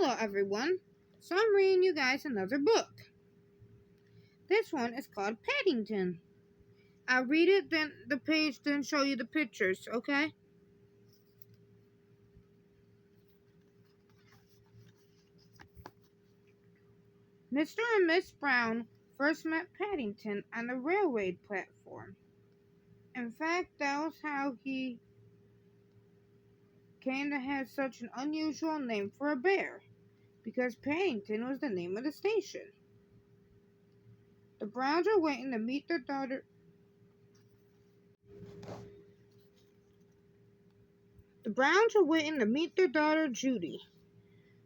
Hello, everyone. So I'm reading you guys another book. This one is called Paddington. I'll read it, then the page, then show you the pictures, okay? Mr. and Miss Brown first met Paddington on the railway platform. In fact, that was how he came to have such an unusual name for a bear, because Paddington was the name of the station. The Browns were waiting to meet their daughter. The Browns were waiting to meet their daughter Judy,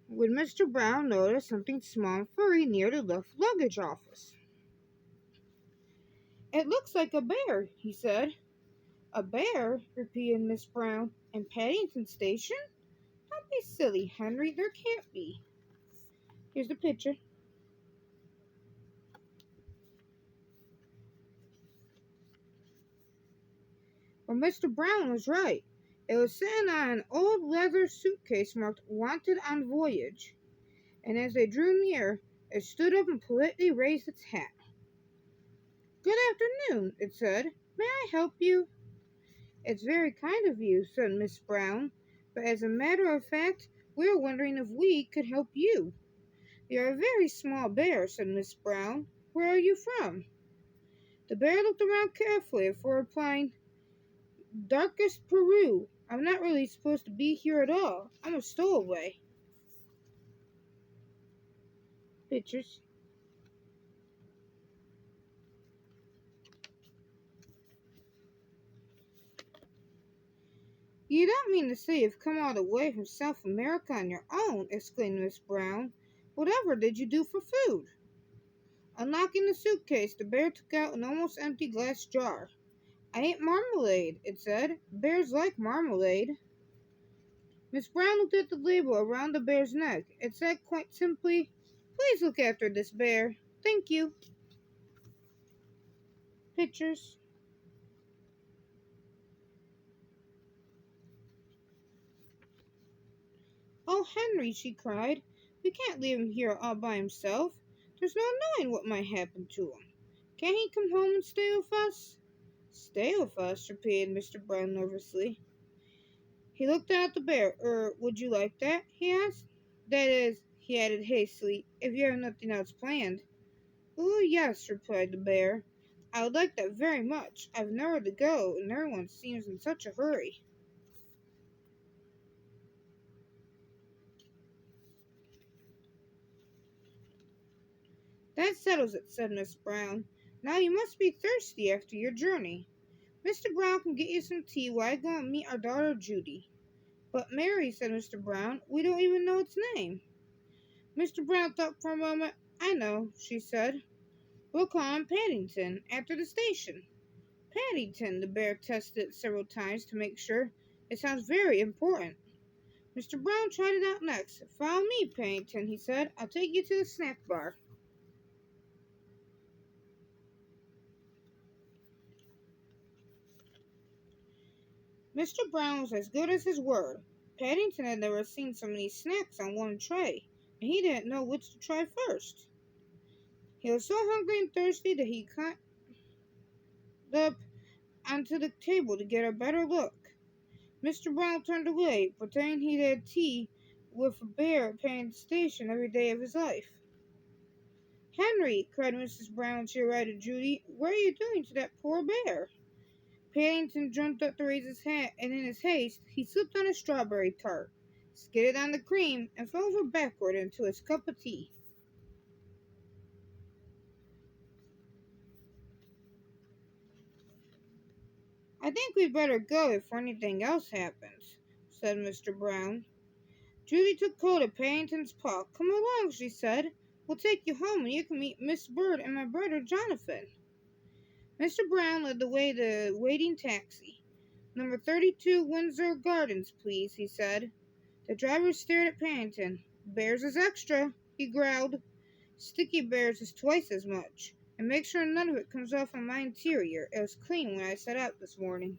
when Mr. Brown noticed something small and furry near the left luggage office. "It looks like a bear," he said. "A bear?" repeated Miss Brown. "In Paddington Station? Don't be silly, Henry. There can't be." Here's the picture. Well, Mr. Brown was right. It was sitting on an old leather suitcase marked "Wanted on Voyage," and as they drew near, it stood up and politely raised its hat. "Good afternoon," it said. "May I help you?" "It's very kind of you," said Miss Brown, "but as a matter of fact, we were wondering if we could help you." "You're a very small bear," said Miss Brown. "Where are you from?" The bear looked around carefully before replying, "Darkest Peru. I'm not really supposed to be here at all. I'm a stowaway." Pictures. "You don't mean to say you've come all the way from South America on your own," exclaimed Miss Brown. "Whatever did you do for food?" Unlocking the suitcase, the bear took out an almost empty glass jar. "I ate marmalade," it said. "Bears like marmalade." Miss Brown looked at the label around the bear's neck. It said quite simply, "Please look after this bear. Thank you." Pictures. "Oh, Henry," she cried. "We can't leave him here all by himself. There's no knowing what might happen to him. Can't he come home and stay with us?" "Stay with us?" repeated Mr. Brown nervously. He looked at the bear. Would you like that?" he asked. "That is," he added hastily, "if you have nothing else planned." "Oh, yes," replied the bear. "I would like that very much. I've nowhere to go, and everyone seems in such a hurry." "That settles it," said Miss Brown. "Now you must be thirsty after your journey. Mr. Brown can get you some tea while I go and meet our daughter Judy." "But Mary," said Mr. Brown, "we don't even know its name." Mr. Brown thought for a moment. "I know," she said. "We'll call him Paddington, after the station." "Paddington," the bear tested it several times to make sure. "It sounds very important." Mr. Brown tried it out next. "Follow me, Paddington," he said. "I'll take you to the snack bar." Mr. Brown was as good as his word. Paddington had never seen so many snacks on one tray, and he didn't know which to try first. He was so hungry and thirsty that he climbed up onto the table to get a better look. Mr. Brown turned away, pretending he'd had tea with a bear at Paddington Station every day of his life. "Henry," cried Mrs. Brown when she arrived at Judy, "what are you doing to that poor bear?" Paddington jumped up to raise his hat, and in his haste he slipped on a strawberry tart, skidded on the cream, and fell over backward into his cup of tea. "I think we'd better go before anything else happens," said Mr. Brown. Judy took hold of Paddington's paw. "Come along," she said. "We'll take you home, and you can meet Miss Bird and my brother Jonathan." Mr. Brown led the way to the waiting taxi. "Number 32 Windsor Gardens, please," he said. The driver stared at Paddington. "Bears is extra," he growled. "Sticky Bears is twice as much. And make sure none of it comes off on my interior. It was clean when I set out this morning."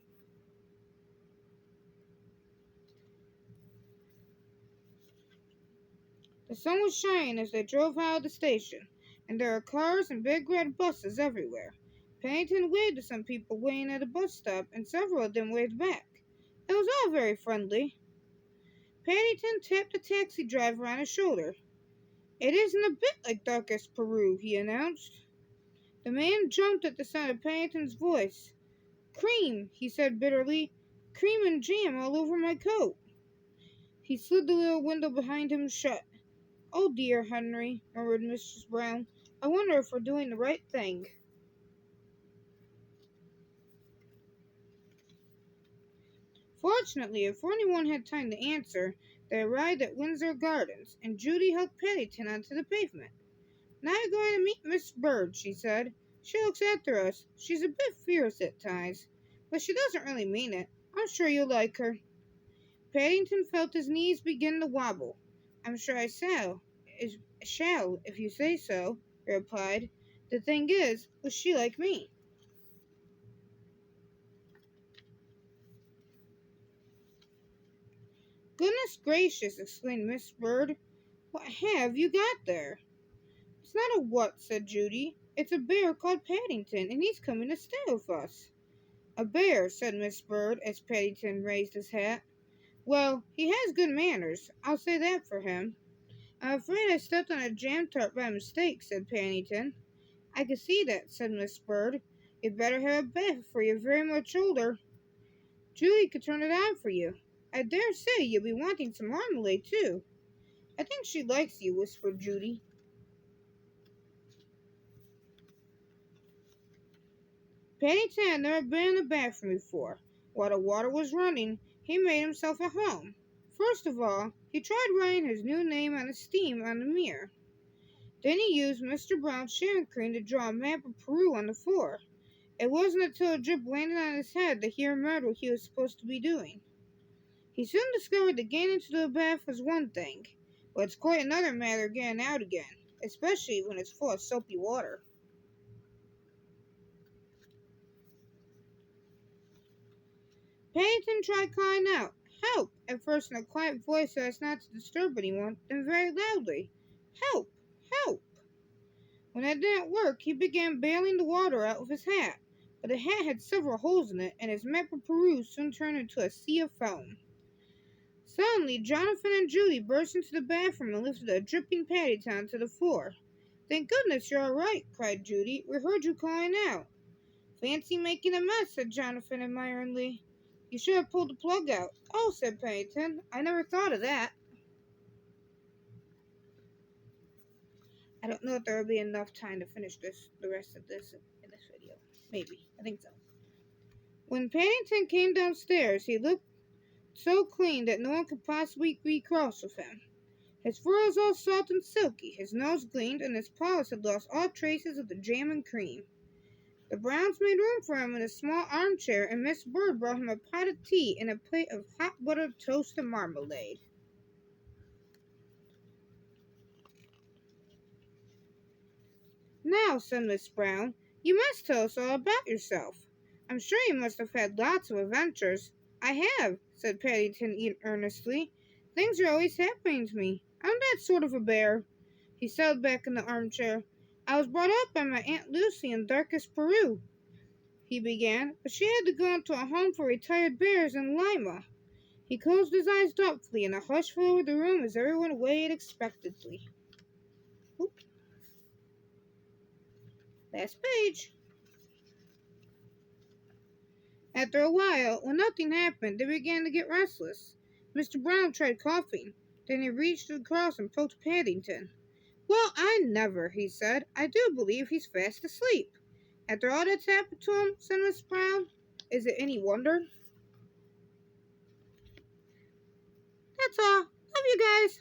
The sun was shining as they drove out of the station, and there were cars and big red buses everywhere. Paddington waved to some people waiting at a bus stop, and several of them waved back. It was all very friendly. Paddington tapped the taxi driver on his shoulder. "It isn't a bit like darkest Peru," he announced. The man jumped at the sound of Paddington's voice. "Cream," he said bitterly. "Cream and jam all over my coat." He slid the little window behind him shut. "Oh dear, Henry," murmured Mrs. Brown. "I wonder if we're doing the right thing." Fortunately, before anyone had time to answer, they arrived at Windsor Gardens, and Judy helped Paddington onto the pavement. "Now you're going to meet Miss Bird," she said. "She looks after us. She's a bit fierce at times, but she doesn't really mean it. I'm sure you'll like her." Paddington felt his knees begin to wobble. "I'm sure I shall, if you say so," he replied. "The thing is, was she like me?" "Goodness gracious!" exclaimed Miss Bird. "What have you got there?" "It's not a what," said Judy. "It's a bear called Paddington, and he's coming to stay with us." "A bear," said Miss Bird, as Paddington raised his hat. "Well, he has good manners, I'll say that for him." "I'm afraid I stepped on a jam tart by mistake," said Paddington. "I can see that," said Miss Bird. "You'd better have a bath before you're very much older. Judy could turn it on for you. I dare say you'll be wanting some marmalade, too." "I think she likes you," whispered Judy. Paddington had never been in a bathroom before. While the water was running, he made himself at home. First of all, he tried writing his new name on the steam on the mirror. Then he used Mr. Brown's shaving cream to draw a map of Peru on the floor. It wasn't until a drip landed on his head that he remembered what he was supposed to be doing. He soon discovered that getting into the bath was one thing, but it's quite another matter getting out again, especially when it's full of soapy water. Paddington tried calling out, "Help!" at first in a quiet voice so as not to disturb anyone, then very loudly, "Help! Help!" When that didn't work, he began bailing the water out with his hat, but the hat had several holes in it, and his map of Peru soon turned into a sea of foam. Suddenly, Jonathan and Judy burst into the bathroom and lifted a dripping Paddington to the floor. "Thank goodness you're all right," cried Judy. "We heard you calling out." "Fancy making a mess," said Jonathan admiringly. "You should have pulled the plug out." "Oh," said Paddington, "I never thought of that." I don't know if there will be enough time to finish the rest of this in this video. Maybe. I think so. When Paddington came downstairs, he looked so clean that no one could possibly be cross with him. His fur was all soft and silky, his nose gleamed, and his paws had lost all traces of the jam and cream. The Browns made room for him in a small armchair, and Miss Bird brought him a pot of tea and a plate of hot buttered toast and marmalade. "Now," said Miss Brown, "you must tell us all about yourself. I'm sure you must have had lots of adventures." "I have," said Paddington earnestly. "Things are always happening to me. I'm that sort of a bear." He settled back in the armchair. "I was brought up by my Aunt Lucy in darkest Peru," he began, "but she had to go into a home for retired bears in Lima." He closed his eyes thoughtfully, and a hush fell over the room as everyone waited expectantly. Oop. Last page. After a while, when nothing happened, they began to get restless. Mr. Brown tried coughing. Then he reached across and poked Paddington. "Well, I never," he said. "I do believe he's fast asleep." "After all that's happened to him," said Miss Brown, "is it any wonder?" That's all. Love you guys.